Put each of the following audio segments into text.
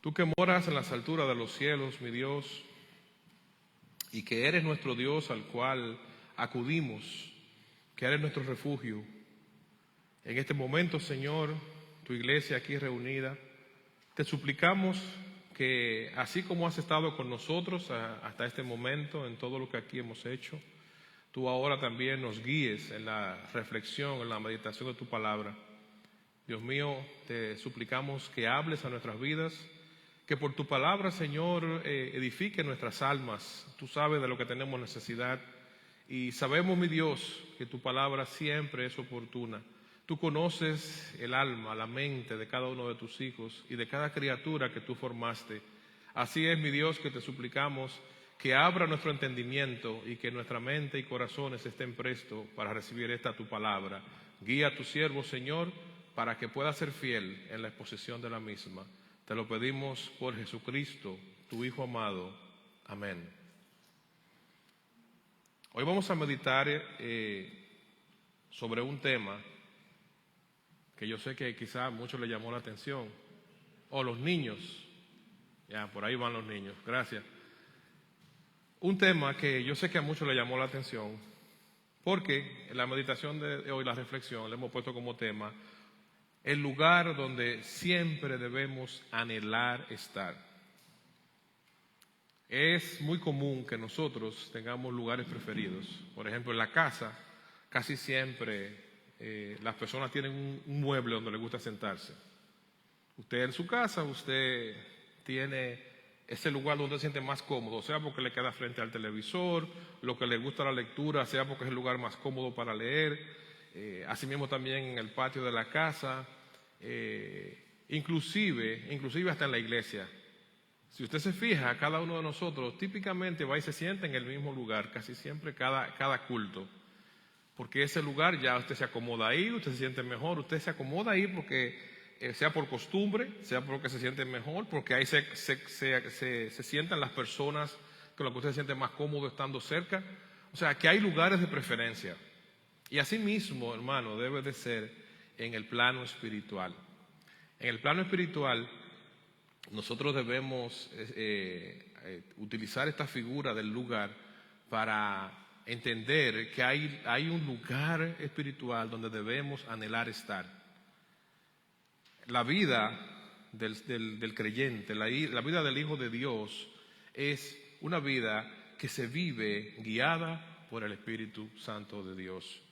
Tú que moras en las alturas de los cielos, mi Dios, y que eres nuestro Dios al cual acudimos, que eres nuestro refugio. En este momento, Señor, tu iglesia aquí reunida, te suplicamos que así como has estado con nosotros hasta este momento, en todo lo que aquí hemos hecho, tú ahora también nos guíes en la reflexión, en la meditación de tu palabra. Dios mío, te suplicamos que hables a nuestras vidas, que por tu palabra, Señor, edifique nuestras almas. Tú sabes de lo que tenemos necesidad y sabemos, mi Dios, que tu palabra siempre es oportuna. Tú conoces el alma, la mente de cada uno de tus hijos y de cada criatura que tú formaste. Así es, mi Dios, que te suplicamos que abra nuestro entendimiento y que nuestra mente y corazones estén prestos para recibir esta tu palabra. Guía a tu siervo, Señor, para que pueda ser fiel en la exposición de la misma. Te lo pedimos por Jesucristo, tu Hijo amado. Amén. Hoy vamos a meditar sobre un tema que yo sé que quizá a muchos le llamó la atención. O los niños. Ya, por ahí van los niños. Gracias. Un tema que yo sé que a muchos le llamó la atención, porque en la meditación de hoy, la reflexión, le hemos puesto como tema el lugar donde siempre debemos anhelar estar. Es muy común que nosotros tengamos lugares preferidos. Por ejemplo, en la casa, casi siempre las personas tienen un mueble donde les gusta sentarse. Usted en su casa, usted tiene ese lugar donde se siente más cómodo, sea porque le queda frente al televisor, lo que le gusta la lectura, sea porque es el lugar más cómodo para leer, asimismo también en el patio de la casa, inclusive hasta en la iglesia. Si usted se fija, cada uno de nosotros típicamente va y se sienta en el mismo lugar, casi siempre cada culto. Porque ese lugar ya usted se acomoda ahí, usted se siente mejor, usted se acomoda ahí porque sea por costumbre, sea porque se siente mejor, porque ahí se sientan las personas con las que usted se siente más cómodo estando cerca. O sea, que hay lugares de preferencia. Y así mismo, hermano, debe de ser en el plano espiritual. En el plano espiritual, nosotros debemos utilizar esta figura del lugar para entender que hay un lugar espiritual donde debemos anhelar estar. La vida del creyente, la vida del Hijo de Dios es una vida que se vive guiada por el Espíritu Santo de Dios.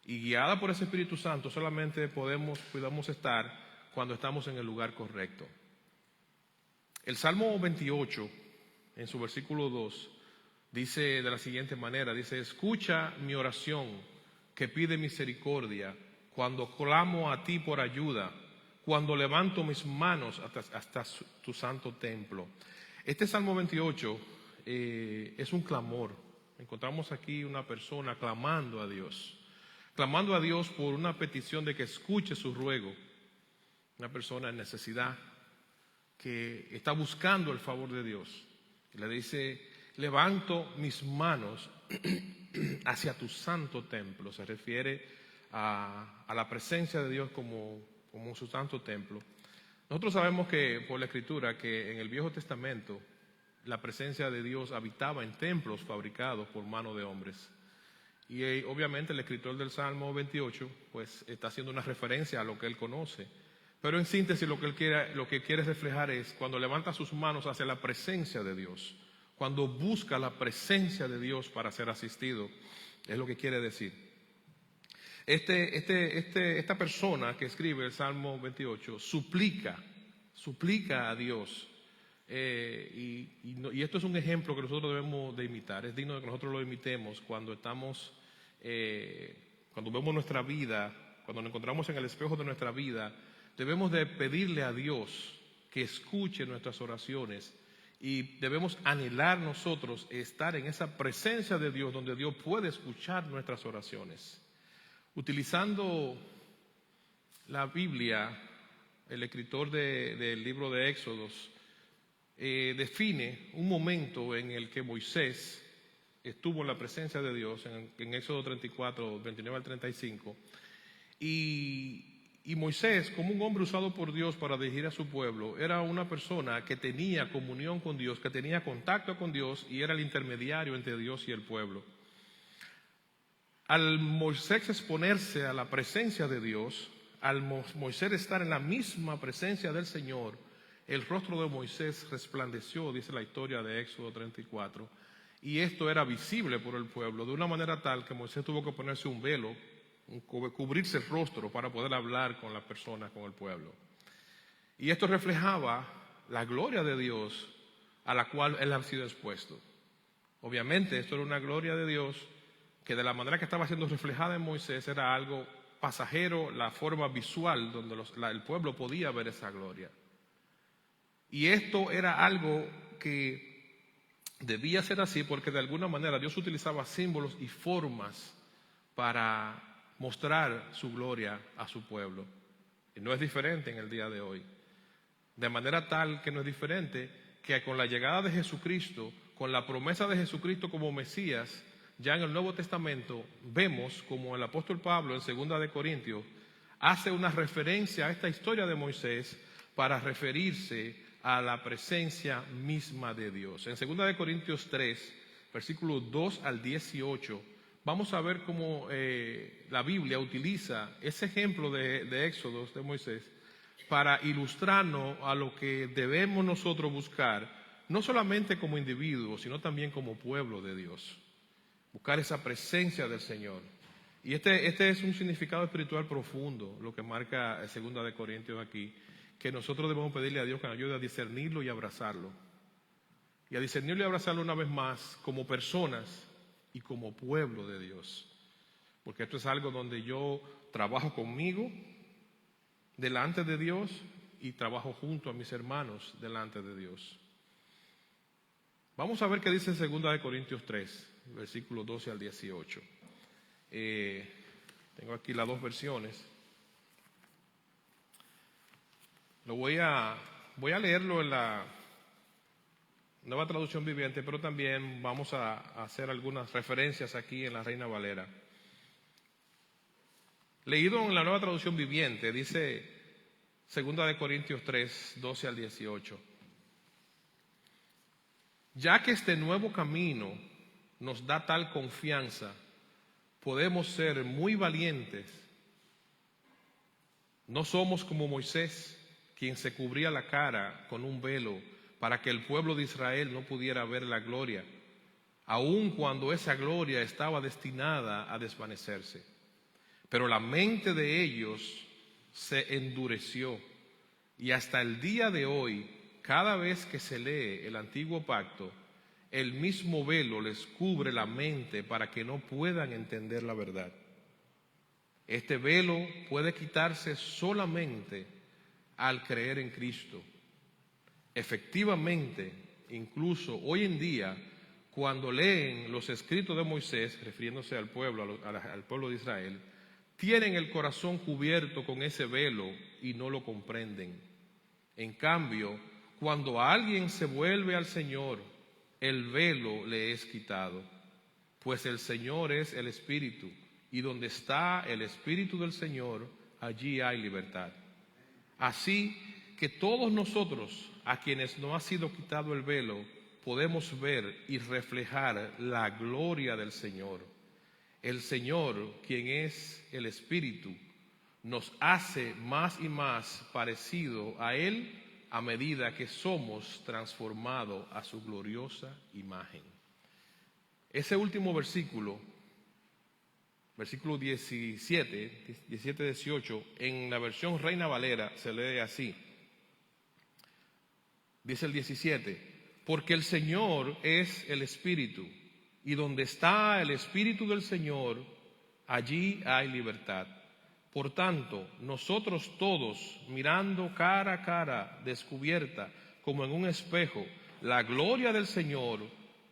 Y guiada por ese Espíritu Santo solamente podemos estar cuando estamos en el lugar correcto. El Salmo 28, en su versículo 2, dice de la siguiente manera, dice: escucha mi oración que pide misericordia cuando clamo a ti por ayuda, cuando levanto mis manos hasta tu santo templo. Este Salmo 28 es un clamor. Encontramos aquí una persona clamando a Dios por una petición de que escuche su ruego. Una persona en necesidad que está buscando el favor de Dios. Y le dice: levanto mis manos hacia tu santo templo. Se refiere a la presencia de Dios como su santo templo. Nosotros sabemos que por la Escritura que en el Viejo Testamento la presencia de Dios habitaba en templos fabricados por mano de hombres. Y obviamente el escritor del Salmo 28 pues está haciendo una referencia a lo que él conoce. Pero en síntesis lo que quiere reflejar es cuando levanta sus manos hacia la presencia de Dios, cuando busca la presencia de Dios para ser asistido, es lo que quiere decir. Esta persona que escribe el Salmo 28 suplica a Dios. Y esto es un ejemplo que nosotros debemos de imitar. Es digno de que nosotros lo imitemos cuando vemos nuestra vida, cuando nos encontramos en el espejo de nuestra vida. Debemos de pedirle a Dios que escuche nuestras oraciones y debemos anhelar nosotros estar en esa presencia de Dios donde Dios puede escuchar nuestras oraciones. Utilizando la Biblia, el escritor del libro de Éxodos define un momento en el que Moisés estuvo en la presencia de Dios en Éxodo 34, 29 al 35, y Y Moisés, como un hombre usado por Dios para dirigir a su pueblo, era una persona que tenía comunión con Dios, que tenía contacto con Dios y era el intermediario entre Dios y el pueblo. Al Moisés exponerse a la presencia de Dios, al Moisés estar en la misma presencia del Señor, el rostro de Moisés resplandeció, dice la historia de Éxodo 34, y esto era visible por el pueblo, de una manera tal que Moisés tuvo que ponerse un velo, cubrirse el rostro para poder hablar con las personas, con el pueblo. Y esto reflejaba la gloria de Dios a la cual él había sido expuesto. Obviamente esto era una gloria de Dios que de la manera que estaba siendo reflejada en Moisés era algo pasajero, la forma visual donde el pueblo podía ver esa gloria. Y esto era algo que debía ser así porque de alguna manera Dios utilizaba símbolos y formas para mostrar su gloria a su pueblo. Y no es diferente en el día de hoy. De manera tal que no es diferente que con la llegada de Jesucristo, con la promesa de Jesucristo como Mesías, ya en el Nuevo Testamento vemos como el apóstol Pablo en 2 de Corintios hace una referencia a esta historia de Moisés para referirse a la presencia misma de Dios. En 2 de Corintios 3, versículos 2 al 18, vamos a ver cómo la Biblia utiliza ese ejemplo de Éxodo de Moisés para ilustrarnos a lo que debemos nosotros buscar, no solamente como individuos, sino también como pueblo de Dios. Buscar esa presencia del Señor. Y este es un significado espiritual profundo, lo que marca 2 de Corintios aquí, que nosotros debemos pedirle a Dios que nos ayude a discernirlo y abrazarlo. Y a discernirlo y abrazarlo una vez más como personas y como pueblo de Dios. Porque esto es algo donde yo trabajo conmigo delante de Dios y trabajo junto a mis hermanos delante de Dios. Vamos a ver qué dice 2 de Corintios 3, versículos 12 al 18. Tengo aquí las dos versiones. Voy a leerlo en la Nueva Traducción Viviente, pero también vamos a hacer algunas referencias aquí en la Reina Valera. Leído en la Nueva Traducción Viviente, dice 2 de Corintios 3, 12 al 18. Ya que este nuevo camino nos da tal confianza, podemos ser muy valientes. No somos como Moisés, quien se cubría la cara con un velo para que el pueblo de Israel no pudiera ver la gloria, aun cuando esa gloria estaba destinada a desvanecerse. Pero la mente de ellos se endureció y hasta el día de hoy, cada vez que se lee el antiguo pacto, el mismo velo les cubre la mente para que no puedan entender la verdad. Este velo puede quitarse solamente al creer en Cristo. Efectivamente, incluso hoy en día, cuando leen los escritos de Moisés, refiriéndose al pueblo, al pueblo de Israel, tienen el corazón cubierto con ese velo y no lo comprenden. En cambio, cuando alguien se vuelve al Señor, el velo le es quitado, pues el Señor es el Espíritu, y donde está el Espíritu del Señor, allí hay libertad. Así que todos nosotros, a quienes no ha sido quitado el velo, podemos ver y reflejar la gloria del Señor. El Señor, quien es el Espíritu, nos hace más y más parecido a Él a medida que somos transformados a su gloriosa imagen. Ese último versículo, versículo 17-18, en la versión Reina Valera se lee así. Dice el 17, porque el Señor es el Espíritu, y donde está el Espíritu del Señor, allí hay libertad. Por tanto, nosotros todos, mirando cara a cara, descubierta, como en un espejo, la gloria del Señor,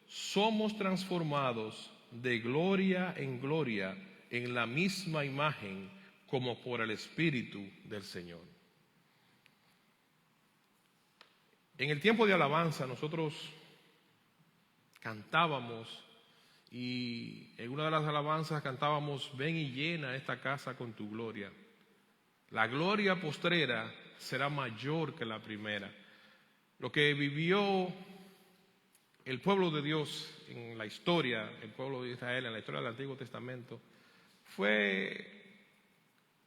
somos transformados de gloria en gloria en la misma imagen, como por el Espíritu del Señor. En el tiempo de alabanza nosotros cantábamos y en una de las alabanzas cantábamos: ven y llena esta casa con tu gloria. La gloria postrera será mayor que la primera. Lo que vivió el pueblo de Dios en la historia, el pueblo de Israel en la historia del Antiguo Testamento, fue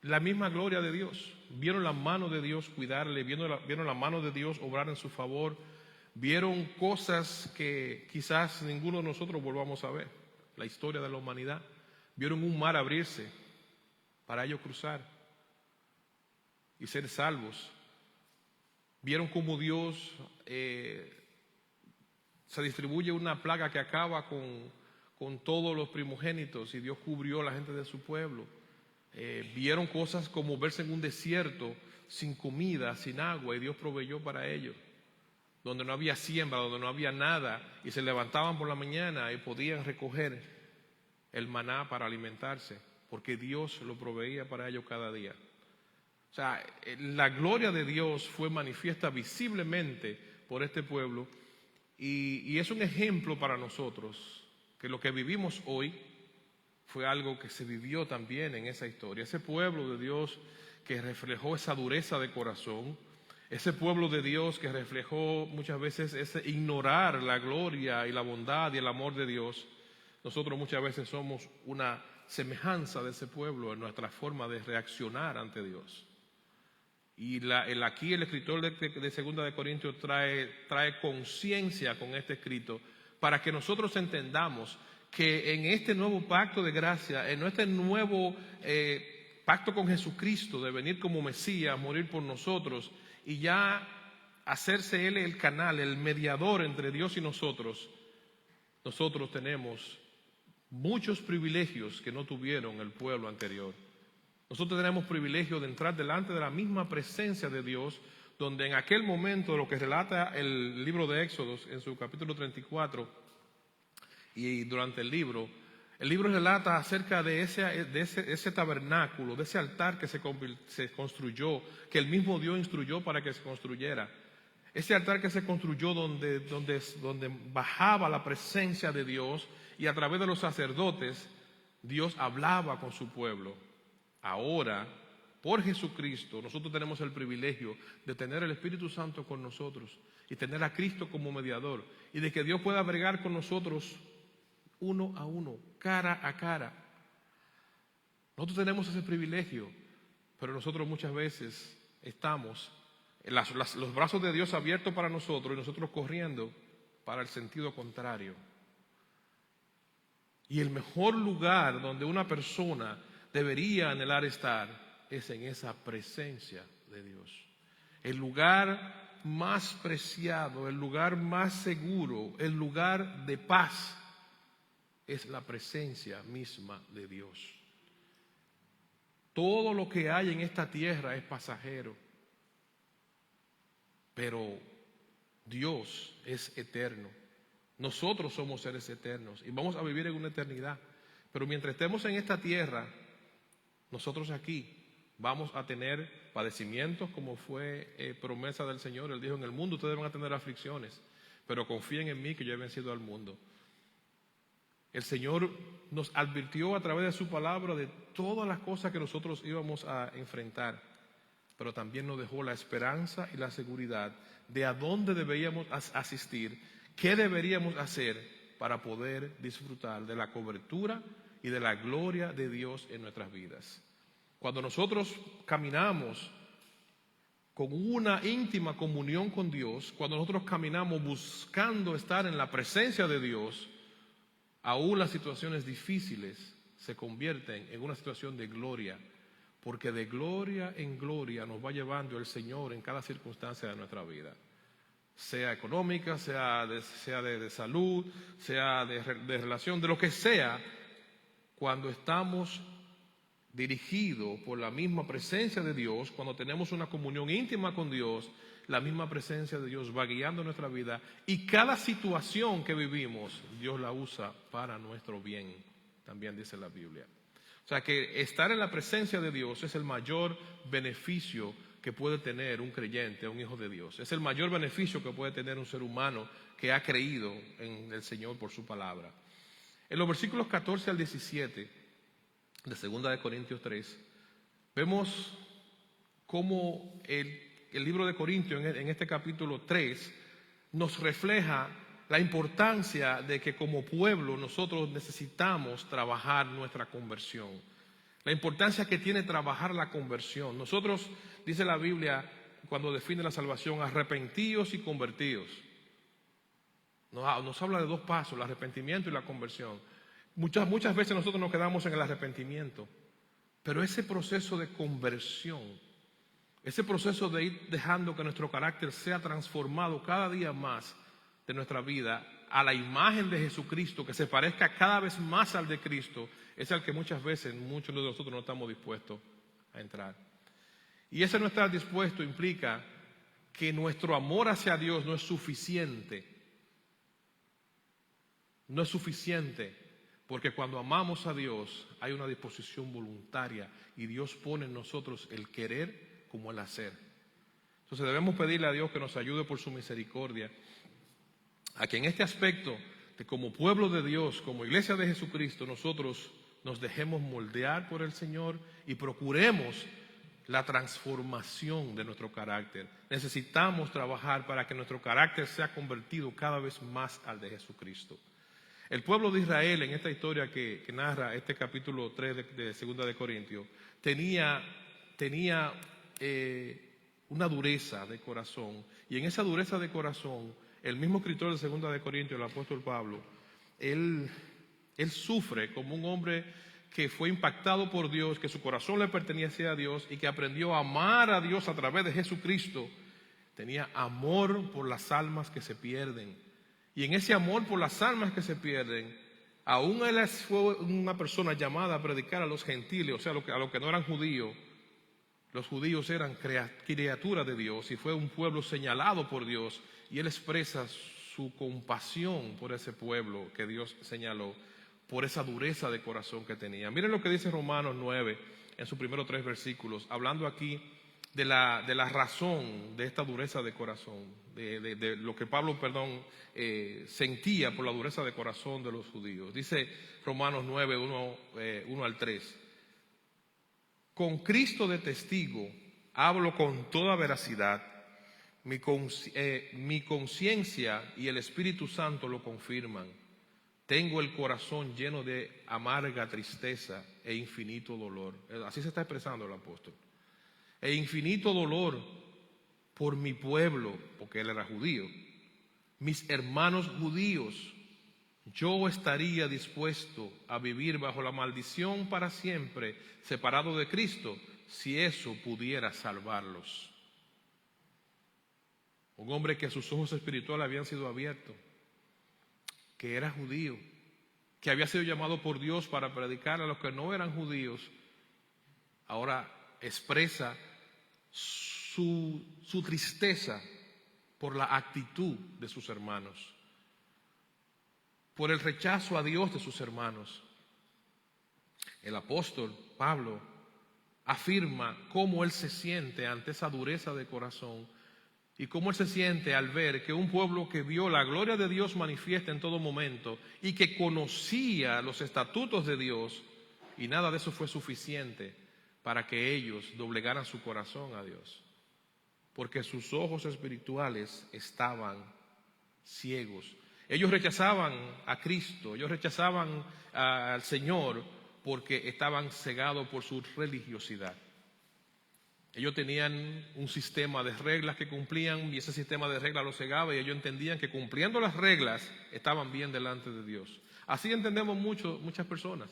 la misma gloria de Dios. Vieron la mano de Dios cuidarle, vieron la mano de Dios obrar en su favor, vieron cosas que quizás ninguno de nosotros volvamos a ver. La historia de la humanidad. Vieron un mar abrirse para ellos cruzar y ser salvos. Vieron cómo Dios se distribuye una plaga que acaba con todos los primogénitos y Dios cubrió a la gente de su pueblo. Vieron cosas como verse en un desierto sin comida, sin agua, y Dios proveyó para ellos, donde no había siembra, donde no había nada, y se levantaban por la mañana y podían recoger el maná para alimentarse, porque Dios lo proveía para ellos cada día. O sea, la gloria de Dios fue manifiesta visiblemente por este pueblo, y es un ejemplo para nosotros, que lo que vivimos hoy fue algo que se vivió también en esa historia. Ese pueblo de Dios que reflejó esa dureza de corazón, ese pueblo de Dios que reflejó muchas veces ese ignorar la gloria y la bondad y el amor de Dios. Nosotros muchas veces somos una semejanza de ese pueblo en nuestra forma de reaccionar ante Dios. Y aquí el escritor de Segunda de Corintios trae conciencia con este escrito para que nosotros entendamos que en este nuevo pacto de gracia, en este nuevo pacto con Jesucristo de venir como Mesías, morir por nosotros y ya hacerse Él el canal, el mediador entre Dios y nosotros tenemos muchos privilegios que no tuvieron el pueblo anterior. Nosotros tenemos privilegio de entrar delante de la misma presencia de Dios, donde en aquel momento, lo que relata el libro de Éxodos en su capítulo 34, y durante el libro relata acerca de ese tabernáculo, de ese altar que se construyó, que el mismo Dios instruyó para que se construyera. Ese altar que se construyó donde bajaba la presencia de Dios, y a través de los sacerdotes Dios hablaba con su pueblo. Ahora, por Jesucristo, nosotros tenemos el privilegio de tener el Espíritu Santo con nosotros y tener a Cristo como mediador, y de que Dios pueda bregar con nosotros uno a uno, cara a cara. Nosotros tenemos ese privilegio, pero nosotros muchas veces estamos los brazos de Dios abiertos para nosotros y nosotros corriendo para el sentido contrario. Y el mejor lugar donde una persona debería anhelar estar es en esa presencia de Dios. El lugar más preciado, el lugar más seguro, el lugar de paz es la presencia misma de Dios. Todo lo que hay en esta tierra es pasajero, pero Dios es eterno. Nosotros somos seres eternos y vamos a vivir en una eternidad. Pero mientras estemos en esta tierra, nosotros aquí vamos a tener padecimientos, como fue promesa del Señor. Él dijo: en el mundo ustedes van a tener aflicciones, pero confíen en mí que yo he vencido al mundo. El Señor nos advirtió a través de su palabra de todas las cosas que nosotros íbamos a enfrentar, pero también nos dejó la esperanza y la seguridad de a dónde deberíamos asistir, qué deberíamos hacer para poder disfrutar de la cobertura y de la gloria de Dios en nuestras vidas. Cuando nosotros caminamos con una íntima comunión con Dios, cuando nosotros caminamos buscando estar en la presencia de Dios, aún las situaciones difíciles se convierten en una situación de gloria, porque de gloria en gloria nos va llevando el Señor en cada circunstancia de nuestra vida, sea económica, sea de salud, sea de relación, de lo que sea. Cuando estamos dirigidos por la misma presencia de Dios, cuando tenemos una comunión íntima con Dios, la misma presencia de Dios va guiando nuestra vida, y cada situación que vivimos Dios la usa para nuestro bien, también dice la Biblia. O sea que estar en la presencia de Dios es el mayor beneficio que puede tener un creyente, un hijo de Dios. Es el mayor beneficio que puede tener un ser humano que ha creído en el Señor por su palabra. En los versículos 14 al 17 de 2 de Corintios 3, vemos cómo el libro de Corintios en este capítulo 3 nos refleja la importancia de que como pueblo nosotros necesitamos trabajar nuestra conversión. La importancia que tiene trabajar la conversión. Nosotros, dice la Biblia, cuando define la salvación, arrepentíos y convertidos. Nos habla de dos pasos, el arrepentimiento y la conversión. Muchas veces nosotros nos quedamos en el arrepentimiento, pero ese proceso de conversión, ese proceso de ir dejando que nuestro carácter sea transformado cada día más de nuestra vida a la imagen de Jesucristo, que se parezca cada vez más al de Cristo, es al que muchas veces muchos de nosotros no estamos dispuestos a entrar. Y ese no estar dispuesto implica que nuestro amor hacia Dios no es suficiente. No es suficiente, porque cuando amamos a Dios hay una disposición voluntaria y Dios pone en nosotros el querer como el hacer. Entonces debemos pedirle a Dios que nos ayude por su misericordia a que en este aspecto de como pueblo de Dios, como iglesia de Jesucristo, nosotros nos dejemos moldear por el Señor y procuremos la transformación de nuestro carácter. Necesitamos trabajar para que nuestro carácter sea convertido cada vez más al de Jesucristo. El pueblo de Israel, en esta historia que narra este capítulo 3 de 2 de Corintios, tenía una dureza de corazón. Y en esa dureza de corazón, el mismo escritor de 2 de Corintios, el apóstol Pablo, él sufre como un hombre que fue impactado por Dios, que su corazón le pertenecía a Dios y que aprendió a amar a Dios a través de Jesucristo. Tenía amor por las almas que se pierden. Y en ese amor por las almas que se pierden, aún él fue una persona llamada a predicar a los gentiles, o sea, a los que no eran judíos. Los judíos eran criaturas de Dios y fue un pueblo señalado por Dios. Y él expresa su compasión por ese pueblo que Dios señaló, por esa dureza de corazón que tenía. Miren lo que dice Romanos 9 en sus primeros 3 versículos, hablando aquí de la razón de esta dureza de corazón, de lo que Pablo, sentía por la dureza de corazón de los judíos. Dice Romanos 9, 1 al 3. Con Cristo de testigo, hablo con toda veracidad, mi conciencia y el Espíritu Santo lo confirman. Tengo el corazón lleno de amarga tristeza e infinito dolor. Así se está expresando el apóstol. E infinito dolor por mi pueblo, porque él era judío, mis hermanos judíos. Yo estaría dispuesto a vivir bajo la maldición para siempre, separado de Cristo, si eso pudiera salvarlos. Un hombre que sus ojos espirituales habían sido abiertos, que era judío, que había sido llamado por Dios para predicar a los que no eran judíos, ahora expresa su tristeza por la actitud de sus hermanos, por el rechazo a Dios de sus hermanos. El apóstol Pablo afirma cómo él se siente ante esa dureza de corazón y cómo él se siente al ver que un pueblo que vio la gloria de Dios manifiesta en todo momento y que conocía los estatutos de Dios, y nada de eso fue suficiente para que ellos doblegaran su corazón a Dios, porque sus ojos espirituales estaban ciegos. Ellos rechazaban a Cristo, ellos rechazaban al Señor porque estaban cegados por su religiosidad. Ellos tenían un sistema de reglas que cumplían y ese sistema de reglas los cegaba, y ellos entendían que cumpliendo las reglas estaban bien delante de Dios. Así entendemos muchas personas.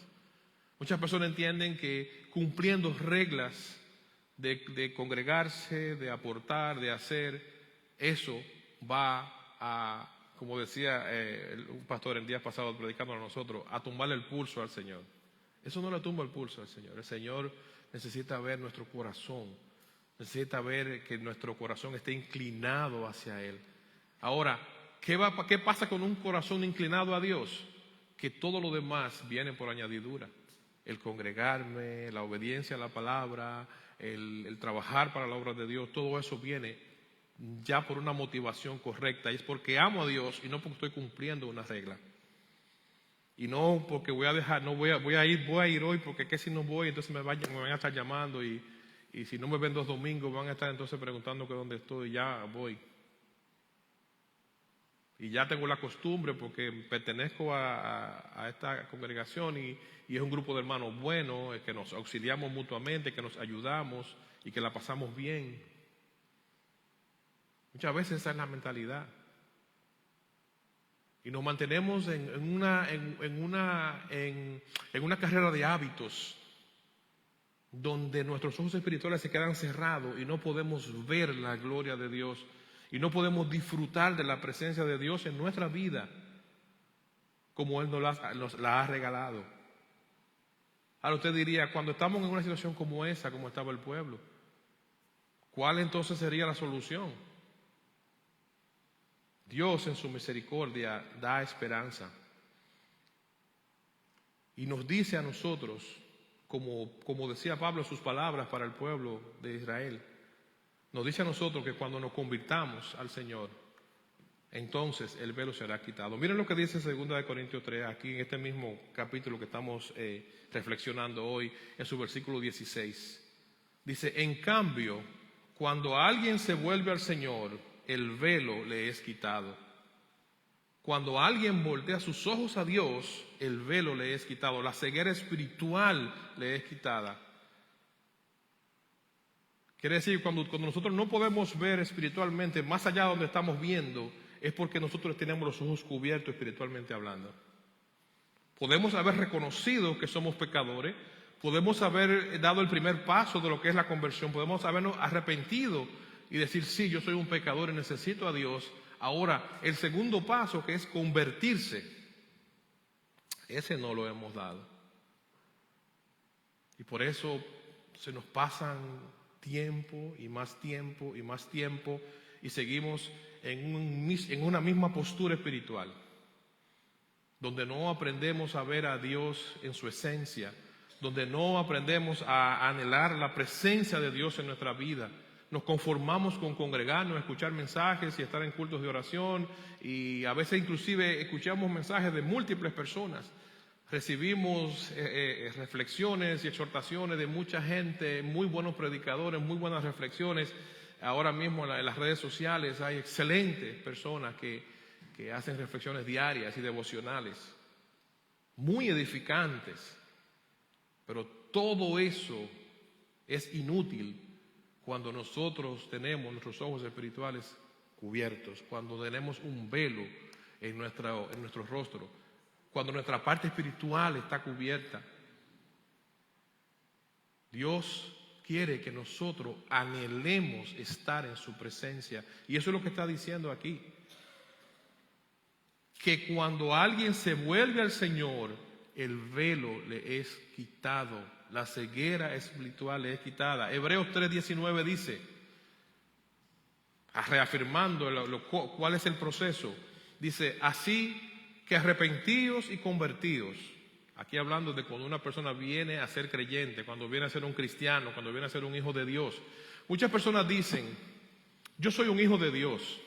Muchas personas entienden que cumpliendo reglas de congregarse, de aportar, de hacer, eso va a, como decía un pastor el día pasado predicando a nosotros, a tumbarle el pulso al Señor. Eso no le tumba el pulso al Señor. El Señor necesita ver nuestro corazón, necesita ver que nuestro corazón esté inclinado hacia Él. Ahora, ¿qué pasa con un corazón inclinado a Dios? Que todo lo demás viene por añadidura. El congregarme, la obediencia a la palabra, el trabajar para la obra de Dios, todo eso viene ya por una motivación correcta, y es porque amo a Dios y no porque estoy cumpliendo una regla. Y no porque voy a ir hoy, porque que si no voy entonces me van a estar llamando y y si no me ven 2 domingos van a estar entonces preguntando que dónde estoy. Ya voy. Y ya tengo la costumbre porque pertenezco a esta congregación y es un grupo de hermanos buenos, que nos auxiliamos mutuamente, que nos ayudamos y que la pasamos bien. Muchas veces esa es la mentalidad. Y nos mantenemos en una carrera de hábitos donde nuestros ojos espirituales se quedan cerrados y no podemos ver la gloria de Dios y no podemos disfrutar de la presencia de Dios en nuestra vida como Él nos la ha regalado. Ahora usted diría, cuando estamos en una situación como esa, como estaba el pueblo, ¿cuál entonces sería la solución? Dios en su misericordia da esperanza y nos dice a nosotros, como decía Pablo en sus palabras para el pueblo de Israel, nos dice a nosotros que cuando nos convirtamos al Señor, entonces el velo será quitado. Miren lo que dice 2 Corintios 3, aquí en este mismo capítulo que estamos reflexionando hoy, en su versículo 16. Dice, en cambio, cuando alguien se vuelve al Señor, el velo le es quitado. Cuando alguien voltea sus ojos a Dios, el velo le es quitado. La ceguera espiritual le es quitada. Quiere decir, cuando nosotros no podemos ver espiritualmente más allá de donde estamos viendo, es porque nosotros tenemos los ojos cubiertos espiritualmente hablando. Podemos haber reconocido que somos pecadores, podemos haber dado el primer paso de lo que es la conversión, podemos habernos arrepentido y decir, sí, yo soy un pecador y necesito a Dios. Ahora, el segundo paso, que es convertirse, ese no lo hemos dado. Y por eso se nos pasan tiempo y más tiempo y más tiempo y seguimos en una misma postura espiritual, donde no aprendemos a ver a Dios en su esencia, donde no aprendemos a anhelar la presencia de Dios en nuestra vida. Nos conformamos con congregarnos, escuchar mensajes y estar en cultos de oración, y a veces inclusive escuchamos mensajes de múltiples personas. Recibimos reflexiones y exhortaciones de mucha gente, muy buenos predicadores, muy buenas reflexiones. Ahora mismo en las redes sociales hay excelentes personas que hacen reflexiones diarias y devocionales, muy edificantes. Pero todo eso es inútil cuando nosotros tenemos nuestros ojos espirituales cubiertos, cuando tenemos un velo en nuestro rostro, cuando nuestra parte espiritual está cubierta. Dios quiere que nosotros anhelemos estar en su presencia, y eso es lo que está diciendo aquí, que cuando alguien se vuelve al Señor, el velo le es quitado, la ceguera espiritual le es quitada. Hebreos 3:19 dice, reafirmando cuál es el proceso, dice, así que arrepentíos y convertíos. Aquí hablando de cuando una persona viene a ser creyente, cuando viene a ser un cristiano, cuando viene a ser un hijo de Dios. Muchas personas dicen, yo soy un hijo de Dios,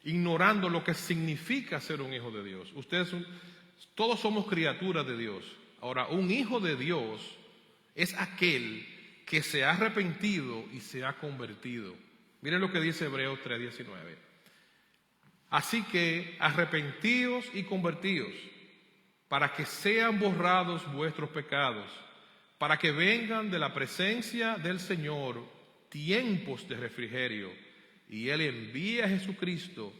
ignorando lo que significa ser un hijo de Dios. Todos somos criaturas de Dios. Ahora, un hijo de Dios es aquel que se ha arrepentido y se ha convertido. Miren lo que dice Hebreos 3:19. Así que arrepentíos y convertíos, para que sean borrados vuestros pecados, para que vengan de la presencia del Señor tiempos de refrigerio, y Él envíe a Jesucristo,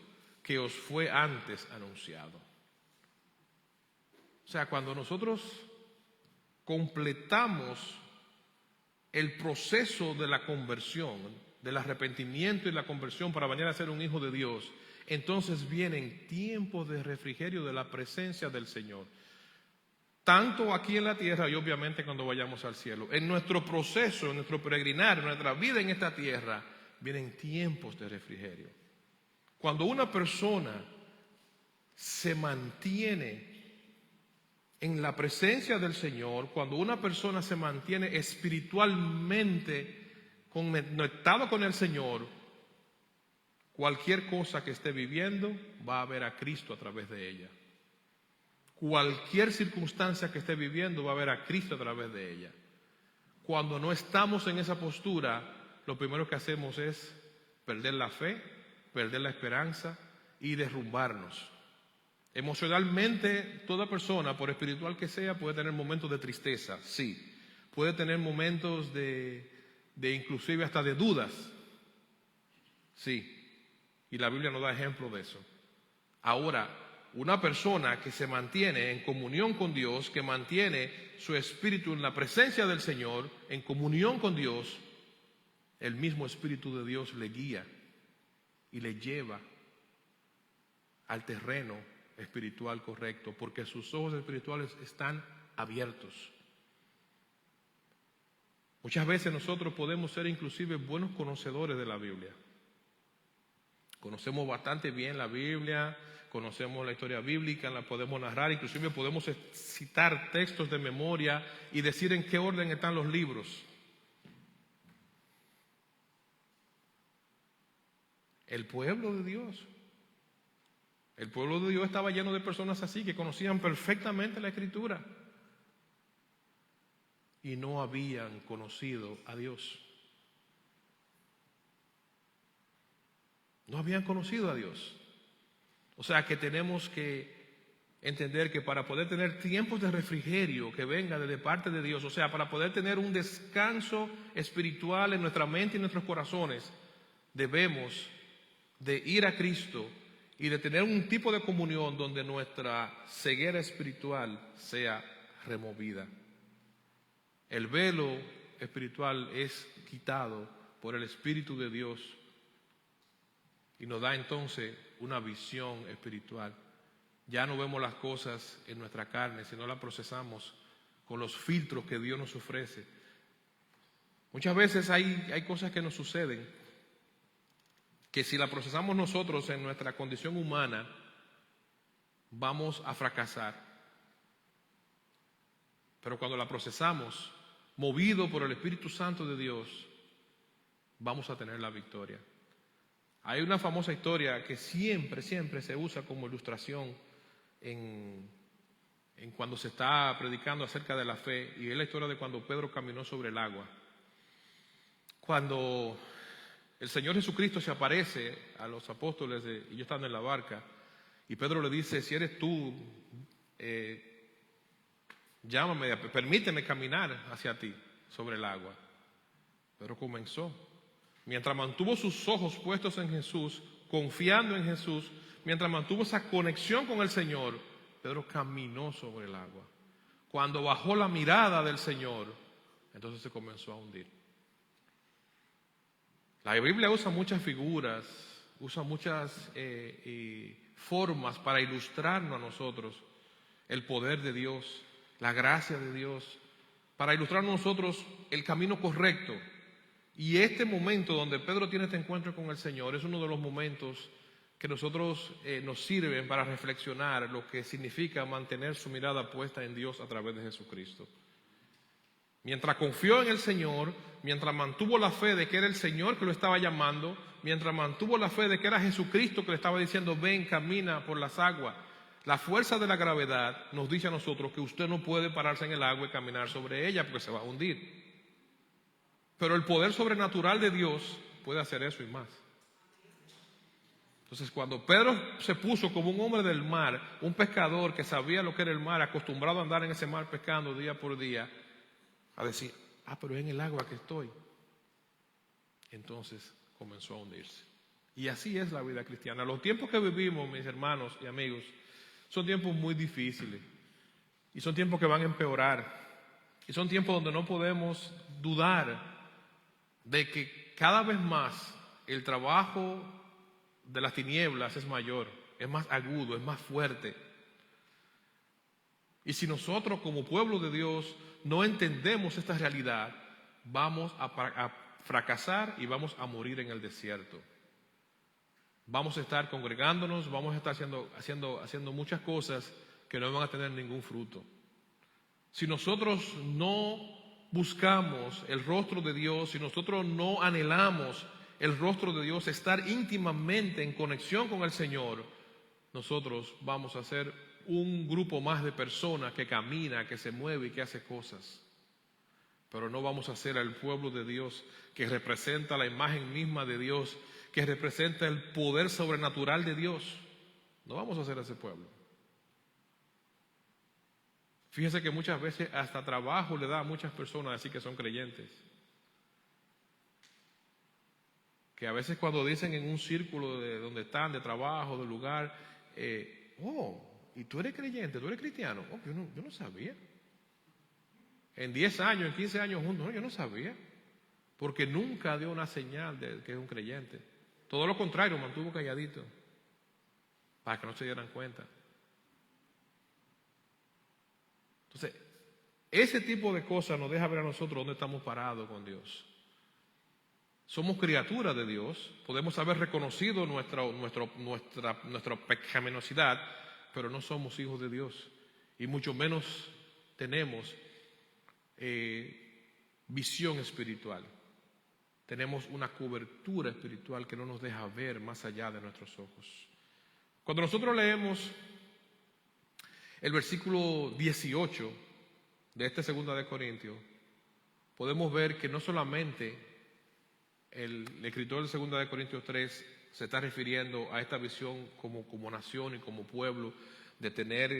que os fue antes anunciado. O sea, cuando nosotros completamos el proceso de la conversión, del arrepentimiento y la conversión para venir a ser un hijo de Dios, entonces vienen tiempos de refrigerio de la presencia del Señor. Tanto aquí en la tierra y obviamente cuando vayamos al cielo. En nuestro proceso, en nuestro peregrinar, en nuestra vida en esta tierra, vienen tiempos de refrigerio. Cuando una persona se mantiene en la presencia del Señor, cuando una persona se mantiene espiritualmente conectado con el Señor, cualquier cosa que esté viviendo va a ver a Cristo a través de ella. Cualquier circunstancia que esté viviendo va a ver a Cristo a través de ella. Cuando no estamos en esa postura, lo primero que hacemos es perder la fe, perder la esperanza y derrumbarnos. Emocionalmente, toda persona, por espiritual que sea, puede tener momentos de tristeza, sí. Puede tener momentos de inclusive hasta de dudas, sí. Y la Biblia nos da ejemplo de eso. Ahora, una persona que se mantiene en comunión con Dios, que mantiene su espíritu en la presencia del Señor, en comunión con Dios, el mismo Espíritu de Dios le guía y le lleva al terreno espiritual correcto, porque sus ojos espirituales están abiertos. Muchas veces nosotros podemos ser inclusive buenos conocedores de la Biblia. Conocemos bastante bien la Biblia, conocemos la historia bíblica, la podemos narrar, inclusive podemos citar textos de memoria y decir en qué orden están los libros. El pueblo de Dios estaba lleno de personas así, que conocían perfectamente la Escritura y no habían conocido a Dios. No habían conocido a Dios. O sea que tenemos que entender que para poder tener tiempos de refrigerio que venga de parte de Dios, o sea, para poder tener un descanso espiritual en nuestra mente y en nuestros corazones, debemos de ir a Cristo y de tener un tipo de comunión donde nuestra ceguera espiritual sea removida. El velo espiritual es quitado por el Espíritu de Dios y nos da entonces una visión espiritual. Ya no vemos las cosas en nuestra carne, sino las procesamos con los filtros que Dios nos ofrece. Muchas veces hay cosas que nos suceden que si la procesamos nosotros en nuestra condición humana, vamos a fracasar. Pero cuando la procesamos, movido por el Espíritu Santo de Dios, vamos a tener la victoria. Hay una famosa historia que siempre se usa como ilustración en cuando se está predicando acerca de la fe, y es la historia de cuando Pedro caminó sobre el agua. Cuando el Señor Jesucristo se aparece a los apóstoles y ellos están en la barca, y Pedro le dice: si eres tú, llámame, permíteme caminar hacia ti sobre el agua. Pedro comenzó. Mientras mantuvo sus ojos puestos en Jesús, confiando en Jesús, mientras mantuvo esa conexión con el Señor, Pedro caminó sobre el agua. Cuando bajó la mirada del Señor, entonces se comenzó a hundir. La Biblia usa muchas figuras, usa muchas formas para ilustrarnos a nosotros el poder de Dios, la gracia de Dios, para ilustrarnos a nosotros el camino correcto. Y este momento donde Pedro tiene este encuentro con el Señor es uno de los momentos que nosotros nos sirven para reflexionar lo que significa mantener su mirada puesta en Dios a través de Jesucristo. Mientras confió en el Señor, mientras mantuvo la fe de que era el Señor que lo estaba llamando, mientras mantuvo la fe de que era Jesucristo que le estaba diciendo: ven, camina por las aguas, la fuerza de la gravedad nos dice a nosotros que usted no puede pararse en el agua y caminar sobre ella porque se va a hundir. Pero el poder sobrenatural de Dios puede hacer eso y más. Entonces, cuando Pedro se puso como un hombre del mar, un pescador que sabía lo que era el mar, acostumbrado a andar en ese mar pescando día por día, a decir: pero es en el agua que estoy. Entonces comenzó a hundirse. Y así es la vida cristiana. Los tiempos que vivimos, mis hermanos y amigos, son tiempos muy difíciles. Y son tiempos que van a empeorar. Y son tiempos donde no podemos dudar de que cada vez más el trabajo de las tinieblas es mayor, es más agudo, es más fuerte. Y si nosotros como pueblo de Dios no entendemos esta realidad, vamos a fracasar y vamos a morir en el desierto. Vamos a estar congregándonos, vamos a estar haciendo muchas cosas que no van a tener ningún fruto. Si nosotros no buscamos el rostro de Dios, si nosotros no anhelamos el rostro de Dios, estar íntimamente en conexión con el Señor, nosotros vamos a ser un grupo más de personas que camina, que se mueve y que hace cosas. pero no vamos a ser el pueblo de Dios que representa la imagen misma de Dios, que representa el poder sobrenatural de Dios. No vamos a ser ese pueblo. Fíjese que muchas veces hasta trabajo le da a muchas personas decir que son creyentes. Que a veces cuando dicen en un círculo de donde están, de trabajo, de lugar, ¿y tú eres creyente, tú eres cristiano? Yo no sabía. En 10 años, en 15 años juntos, no, yo no sabía. Porque nunca dio una señal de que es un creyente. Todo lo contrario, mantuvo calladito, para que no se dieran cuenta. Entonces, ese tipo de cosas nos deja ver a nosotros dónde estamos parados con Dios. Somos criaturas de Dios, podemos haber reconocido nuestra pecaminosidad, pero no somos hijos de Dios. Y mucho menos tenemos visión espiritual. Tenemos una cobertura espiritual que no nos deja ver más allá de nuestros ojos. Cuando nosotros leemos el versículo 18 de este 2 de Corintios, podemos ver que no solamente el escritor de 2 de Corintios 3 se está refiriendo a esta visión como nación y como pueblo, de tener,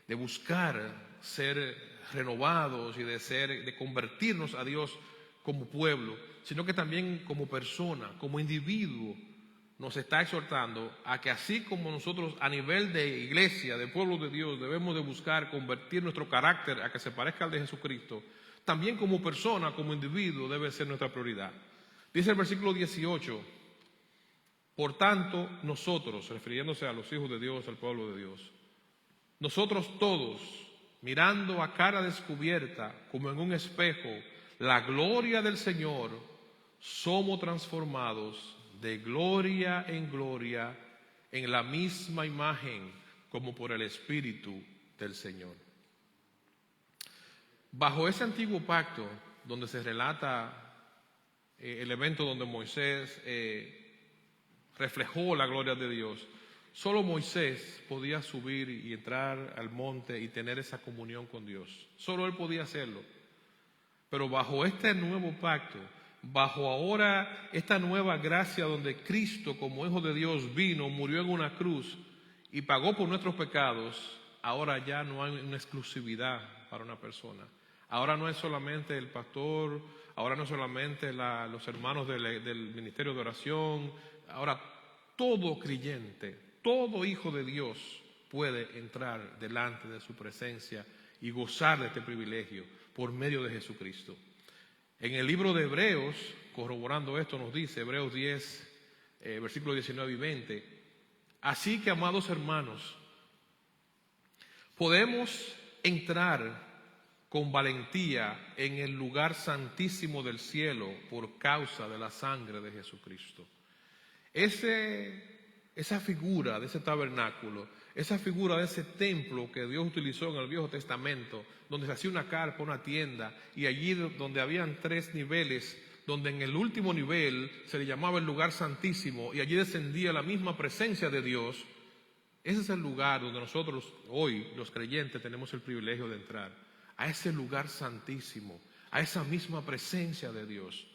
de buscar ser renovados y de convertirnos a Dios como pueblo, sino que también como persona, como individuo, nos está exhortando a que así como nosotros a nivel de iglesia, de pueblo de Dios, debemos de buscar convertir nuestro carácter a que se parezca al de Jesucristo, también como persona, como individuo, debe ser nuestra prioridad. Dice el versículo 18, por tanto nosotros, refiriéndose a los hijos de Dios, al pueblo de Dios, nosotros todos, mirando a cara descubierta, como en un espejo, la gloria del Señor, somos transformados de gloria en gloria en la misma imagen como por el Espíritu del Señor. Bajo ese antiguo pacto, donde se relata el evento donde Moisés reflejó la gloria de Dios, solo Moisés podía subir y entrar al monte y tener esa comunión con Dios. Solo él podía hacerlo. Pero bajo este nuevo pacto, bajo ahora esta nueva gracia donde Cristo como Hijo de Dios vino, murió en una cruz y pagó por nuestros pecados, ahora ya no hay una exclusividad para una persona. Ahora no es solamente el pastor, ahora no es solamente los hermanos del ministerio de oración, ahora todo creyente, todo hijo de Dios puede entrar delante de su presencia y gozar de este privilegio por medio de Jesucristo. En el libro de Hebreos, corroborando esto, nos dice, Hebreos 10, versículos 19 y 20, así que, amados hermanos, podemos entrar con valentía en el lugar santísimo del cielo por causa de la sangre de Jesucristo. Esa figura de ese tabernáculo, esa figura de ese templo que Dios utilizó en el Viejo Testamento, donde se hacía una carpa, una tienda, y allí donde habían 3 niveles, donde en el último nivel se le llamaba el lugar santísimo, y allí descendía la misma presencia de Dios. Ese es el lugar donde nosotros hoy, los creyentes, tenemos el privilegio de entrar, a ese lugar santísimo, a esa misma presencia de Dios.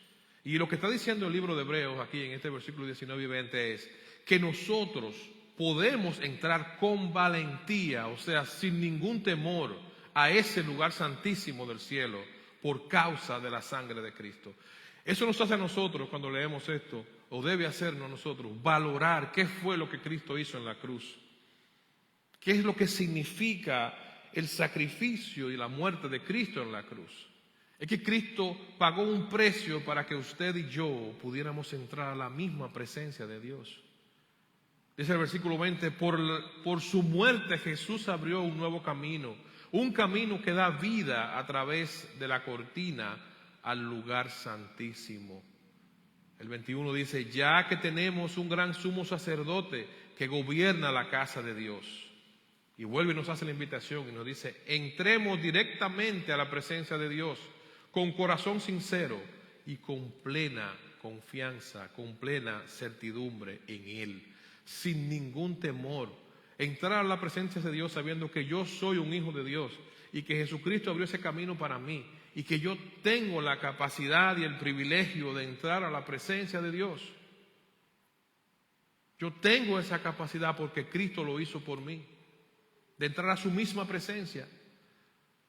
Y lo que está diciendo el libro de Hebreos aquí en este versículo 19 y 20 es que nosotros podemos entrar con valentía, o sea, sin ningún temor, a ese lugar santísimo del cielo por causa de la sangre de Cristo. Eso nos hace a nosotros, cuando leemos esto, o debe hacernos a nosotros, valorar qué fue lo que Cristo hizo en la cruz. ¿Qué es lo que significa el sacrificio y la muerte de Cristo en la cruz? Es que Cristo pagó un precio para que usted y yo pudiéramos entrar a la misma presencia de Dios. Dice el versículo 20, por su muerte Jesús abrió un nuevo camino, un camino que da vida a través de la cortina al lugar santísimo. El 21 dice, ya que tenemos un gran sumo sacerdote que gobierna la casa de Dios. Y vuelve y nos hace la invitación y nos dice, entremos directamente a la presencia de Dios con corazón sincero y con plena confianza, con plena certidumbre en Él, sin ningún temor. Entrar a la presencia de Dios sabiendo que yo soy un hijo de Dios y que Jesucristo abrió ese camino para mí y que yo tengo la capacidad y el privilegio de entrar a la presencia de Dios. Yo tengo esa capacidad porque Cristo lo hizo por mí, de entrar a su misma presencia.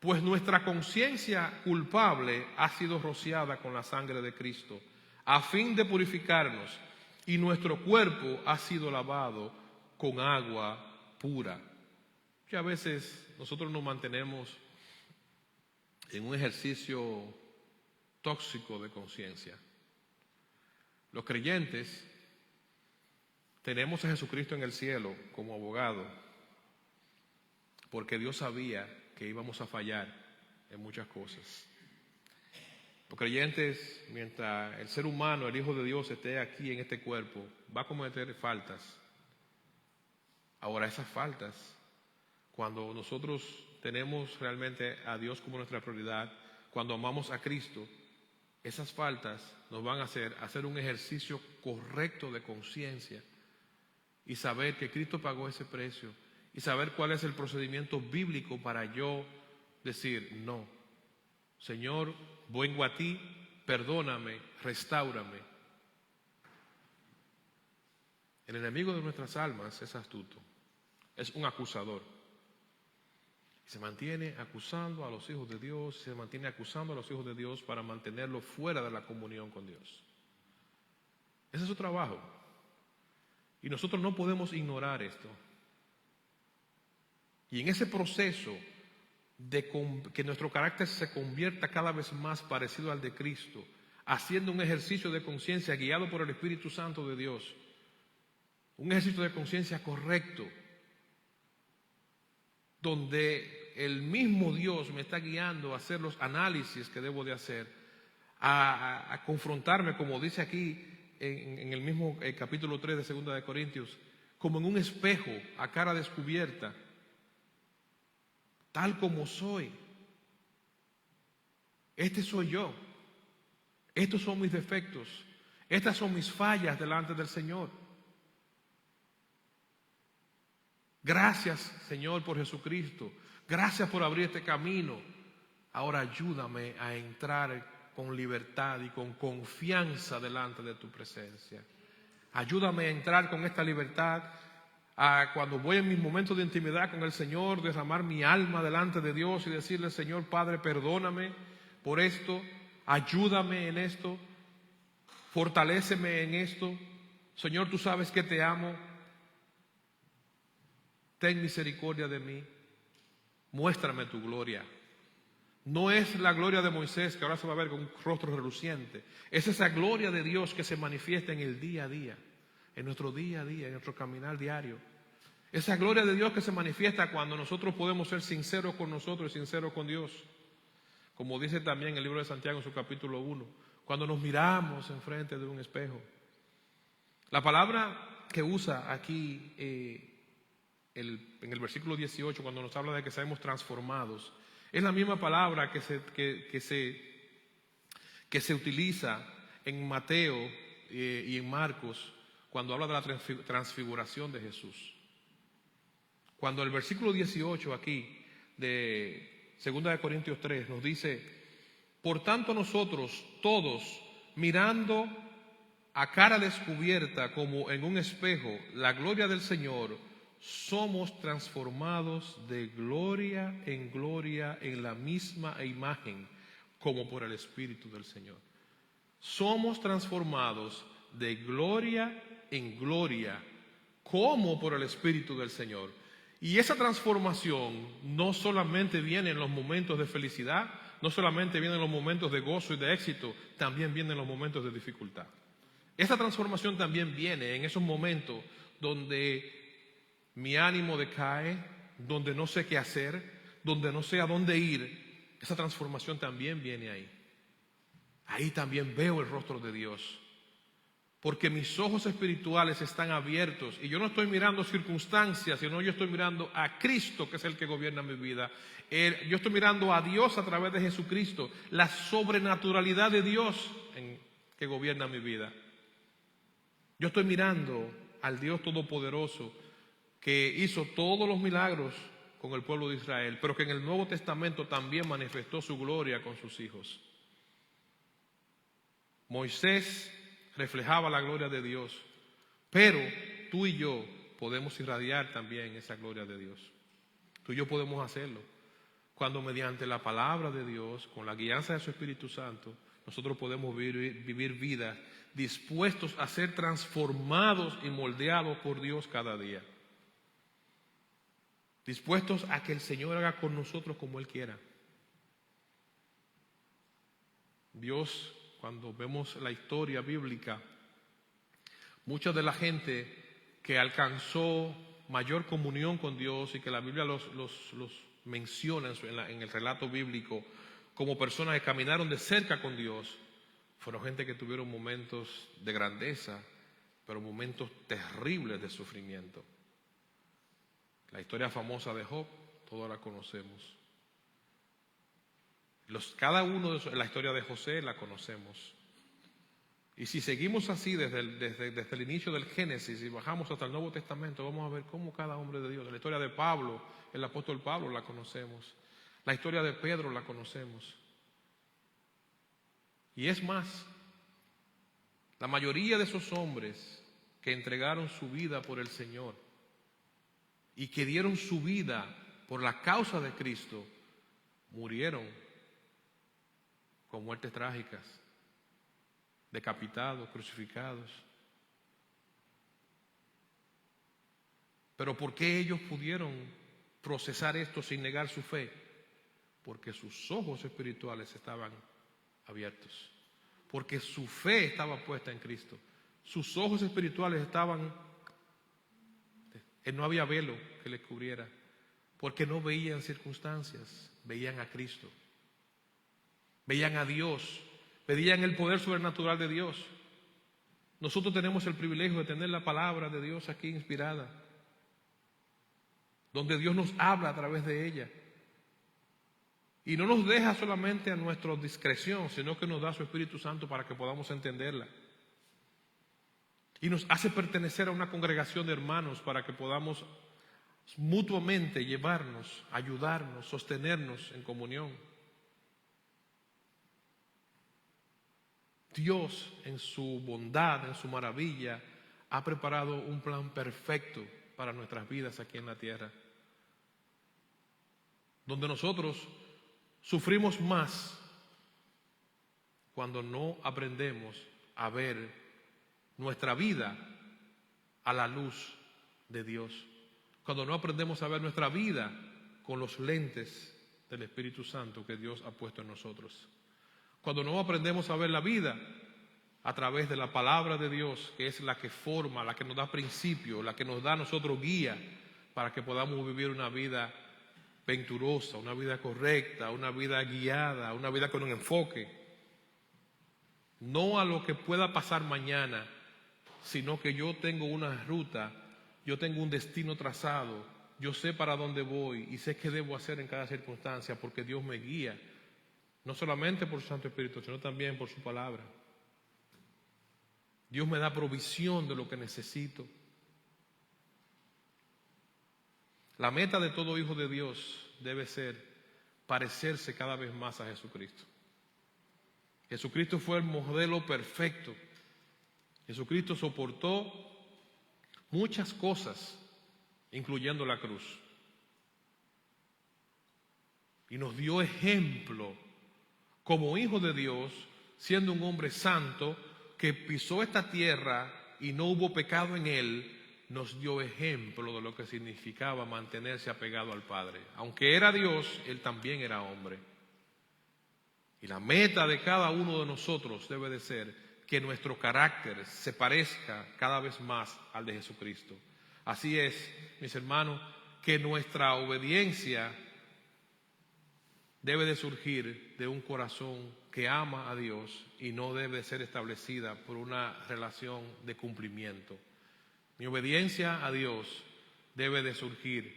Pues nuestra conciencia culpable ha sido rociada con la sangre de Cristo, a fin de purificarnos, y nuestro cuerpo ha sido lavado con agua pura. Que a veces nosotros nos mantenemos en un ejercicio tóxico de conciencia. Los creyentes tenemos a Jesucristo en el cielo como abogado, porque Dios sabía que íbamos a fallar en muchas cosas. Los creyentes, mientras el ser humano, el Hijo de Dios, esté aquí en este cuerpo, va a cometer faltas. Ahora, esas faltas, cuando nosotros tenemos realmente a Dios como nuestra prioridad, cuando amamos a Cristo, esas faltas nos van a hacer un ejercicio correcto de conciencia y saber que Cristo pagó ese precio y saber cuál es el procedimiento bíblico para yo decir: no, Señor, vengo a ti, perdóname, restáurame. El enemigo de nuestras almas es astuto, es un acusador. Se mantiene acusando a los hijos de Dios, se mantiene acusando a los hijos de Dios para mantenerlos fuera de la comunión con Dios. Ese es su trabajo. Y nosotros no podemos ignorar esto. Y en ese proceso de que nuestro carácter se convierta cada vez más parecido al de Cristo, haciendo un ejercicio de conciencia guiado por el Espíritu Santo de Dios, un ejercicio de conciencia correcto, donde el mismo Dios me está guiando a hacer los análisis que debo de hacer, a confrontarme, como dice aquí en el mismo capítulo 3 de 2 de Corintios, como en un espejo, a cara descubierta, tal como soy. Este soy yo. Estos son mis defectos. Estas son mis fallas delante del Señor. Gracias, Señor, por Jesucristo. Gracias por abrir este camino. Ahora ayúdame a entrar con libertad y con confianza delante de tu presencia. Ayúdame a entrar con esta libertad a cuando voy en mis momentos de intimidad con el Señor, derramar mi alma delante de Dios y decirle: Señor Padre, perdóname por esto, ayúdame en esto, fortaléceme en esto. Señor, tú sabes que te amo. Ten misericordia de mí, muéstrame tu gloria. No es la gloria de Moisés, que ahora se va a ver con un rostro reluciente. Es esa gloria de Dios que se manifiesta en el día a día, en nuestro día a día, en nuestro caminar diario. Esa gloria de Dios que se manifiesta cuando nosotros podemos ser sinceros con nosotros y sinceros con Dios. Como dice también el libro de Santiago en su capítulo 1, cuando nos miramos enfrente de un espejo. La palabra que usa aquí en el versículo 18, cuando nos habla de que seamos transformados, es la misma palabra que se utiliza en Mateo y en Marcos cuando habla de la transfiguración de Jesús. Cuando el versículo 18 aquí de 2 Corintios 3 nos dice: por tanto nosotros todos, mirando a cara descubierta como en un espejo la gloria del Señor, somos transformados de gloria en la misma imagen como por el Espíritu del Señor. Somos transformados de gloria en gloria como por el Espíritu del Señor. Y esa transformación no solamente viene en los momentos de felicidad, no solamente viene en los momentos de gozo y de éxito, también viene en los momentos de dificultad. Esa transformación también viene en esos momentos donde mi ánimo decae, donde no sé qué hacer, donde no sé a dónde ir. Esa transformación también viene ahí. Ahí también veo el rostro de Dios. Porque mis ojos espirituales están abiertos y yo no estoy mirando circunstancias, sino yo estoy mirando a Cristo, que es el que gobierna mi vida. Yo estoy mirando a Dios a través de Jesucristo, la sobrenaturalidad de Dios que gobierna mi vida. Yo estoy mirando al Dios Todopoderoso que hizo todos los milagros con el pueblo de Israel, pero que en el Nuevo Testamento también manifestó su gloria con sus hijos. Moisés reflejaba la gloria de Dios, pero tú y yo podemos irradiar también esa gloria de Dios. Tú y yo podemos hacerlo cuando mediante la palabra de Dios, con la guianza de su Espíritu Santo, nosotros podemos vivir vidas dispuestos a ser transformados y moldeados por Dios cada día. Dispuestos a que el Señor haga con nosotros como Él quiera. Dios, cuando vemos la historia bíblica, mucha de la gente que alcanzó mayor comunión con Dios y que la Biblia los menciona en el relato bíblico como personas que caminaron de cerca con Dios, fueron gente que tuvieron momentos de grandeza, pero momentos terribles de sufrimiento. La historia famosa de Job, todos la conocemos. Cada uno de la historia de José la conocemos. Y si seguimos así desde el inicio del Génesis y bajamos hasta el Nuevo Testamento, vamos a ver cómo cada hombre de Dios, la historia de Pablo, el apóstol Pablo la conocemos, la historia de Pedro la conocemos. Y es más, la mayoría de esos hombres que entregaron su vida por el Señor y que dieron su vida por la causa de Cristo, murieron con muertes trágicas, decapitados, crucificados. Pero ¿por qué ellos pudieron procesar esto sin negar su fe? Porque sus ojos espirituales estaban abiertos, porque su fe estaba puesta en Cristo. Sus ojos espirituales estaban, no había velo que les cubriera, porque no veían circunstancias, veían a Cristo, veían a Dios, veían el poder sobrenatural de Dios. Nosotros tenemos el privilegio de tener la palabra de Dios aquí inspirada, donde Dios nos habla a través de ella. Y no nos deja solamente a nuestra discreción, sino que nos da su Espíritu Santo para que podamos entenderla. Y nos hace pertenecer a una congregación de hermanos para que podamos mutuamente llevarnos, ayudarnos, sostenernos en comunión. Dios, en su bondad, en su maravilla, ha preparado un plan perfecto para nuestras vidas aquí en la tierra, donde nosotros sufrimos más cuando no aprendemos a ver nuestra vida a la luz de Dios, cuando no aprendemos a ver nuestra vida con los lentes del Espíritu Santo que Dios ha puesto en nosotros, cuando no aprendemos a ver la vida a través de la palabra de Dios, que es la que forma, la que nos da principio, la que nos da a nosotros guía para que podamos vivir una vida venturosa, una vida correcta, una vida guiada, una vida con un enfoque, no a lo que pueda pasar mañana, sino que yo tengo una ruta, yo tengo un destino trazado, yo sé para dónde voy y sé qué debo hacer en cada circunstancia porque Dios me guía, no solamente por su Santo Espíritu, sino también por su palabra. Dios me da provisión de lo que necesito. La meta de todo hijo de Dios debe ser parecerse cada vez más a Jesucristo. Jesucristo fue el modelo perfecto. Jesucristo soportó muchas cosas, incluyendo la cruz. Y nos dio ejemplo como hijo de Dios, siendo un hombre santo que pisó esta tierra y no hubo pecado en él. Nos dio ejemplo de lo que significaba mantenerse apegado al Padre. Aunque era Dios, Él también era hombre. Y la meta de cada uno de nosotros debe de ser que nuestro carácter se parezca cada vez más al de Jesucristo. Así es, mis hermanos, que nuestra obediencia debe de surgir de un corazón que ama a Dios y no debe ser establecida por una relación de cumplimiento. Mi obediencia a Dios debe de surgir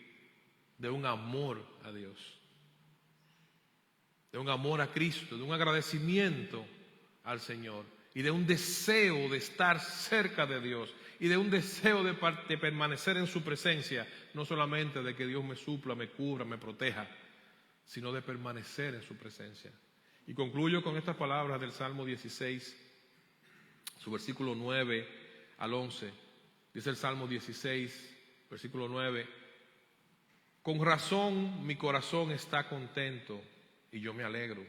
de un amor a Dios, de un amor a Cristo, de un agradecimiento al Señor y de un deseo de estar cerca de Dios y de un deseo de permanecer en su presencia, no solamente de que Dios me supla, me cubra, me proteja, sino de permanecer en su presencia. Y concluyo con estas palabras del Salmo 16, su versículo 9 al 11. Dice el Salmo 16, versículo 9: con razón mi corazón está contento y yo me alegro.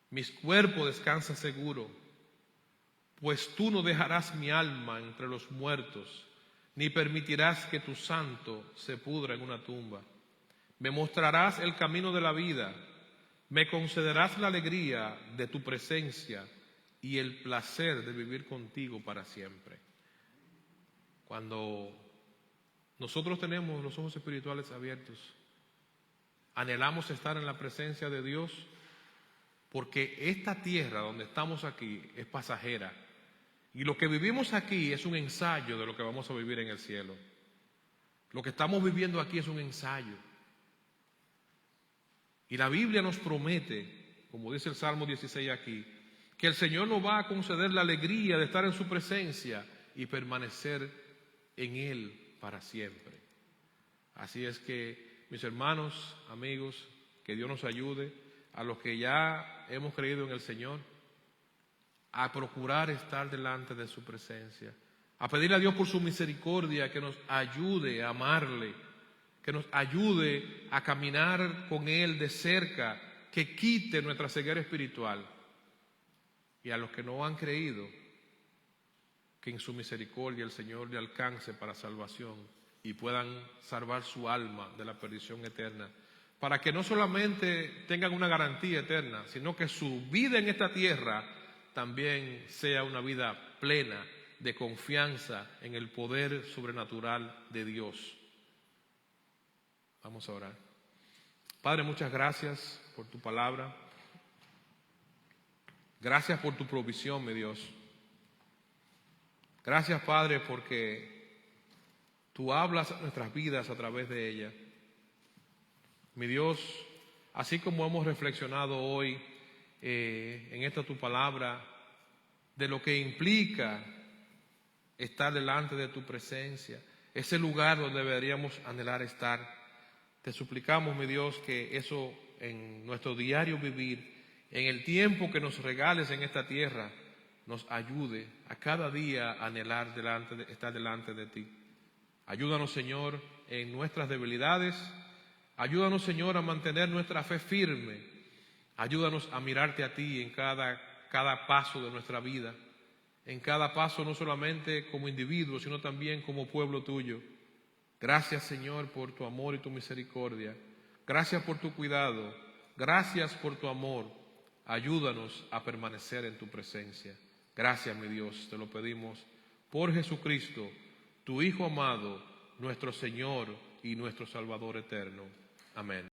Mi cuerpo descansa seguro, pues tú no dejarás mi alma entre los muertos, ni permitirás que tu santo se pudra en una tumba. Me mostrarás el camino de la vida, me concederás la alegría de tu presencia y el placer de vivir contigo para siempre. Cuando nosotros tenemos los ojos espirituales abiertos, anhelamos estar en la presencia de Dios, porque esta tierra donde estamos aquí es pasajera, y lo que vivimos aquí es un ensayo de lo que vamos a vivir en el cielo. Lo que estamos viviendo aquí es un ensayo. Y la Biblia nos promete, como dice el Salmo 16 aquí, que el Señor nos va a conceder la alegría de estar en su presencia y permanecer en Él para siempre. Así es que, mis hermanos, amigos, que Dios nos ayude a los que ya hemos creído en el Señor a procurar estar delante de su presencia, a pedirle a Dios por su misericordia que nos ayude a amarle, que nos ayude a caminar con Él de cerca, que quite nuestra ceguera espiritual. Y a los que no han creído, que en su misericordia el Señor le alcance para salvación y puedan salvar su alma de la perdición eterna, para que no solamente tengan una garantía eterna, sino que su vida en esta tierra también sea una vida plena de confianza en el poder sobrenatural de Dios. Vamos a orar. Padre, muchas gracias por tu palabra. Gracias por tu provisión, mi Dios. Gracias, Padre, porque tú hablas a nuestras vidas a través de ella. Mi Dios, así como hemos reflexionado hoy en esta tu palabra, de lo que implica estar delante de tu presencia, ese lugar donde deberíamos anhelar estar, te suplicamos, mi Dios, que eso en nuestro diario vivir, en el tiempo que nos regales en esta tierra, nos ayude a cada día a anhelar estar delante de ti. Ayúdanos, Señor, en nuestras debilidades. Ayúdanos, Señor, a mantener nuestra fe firme. Ayúdanos a mirarte a ti en cada paso de nuestra vida. En cada paso, no solamente como individuos, sino también como pueblo tuyo. Gracias, Señor, por tu amor y tu misericordia. Gracias por tu cuidado. Gracias por tu amor. Ayúdanos a permanecer en tu presencia. Gracias, mi Dios, te lo pedimos por Jesucristo, tu Hijo amado, nuestro Señor y nuestro Salvador eterno. Amén.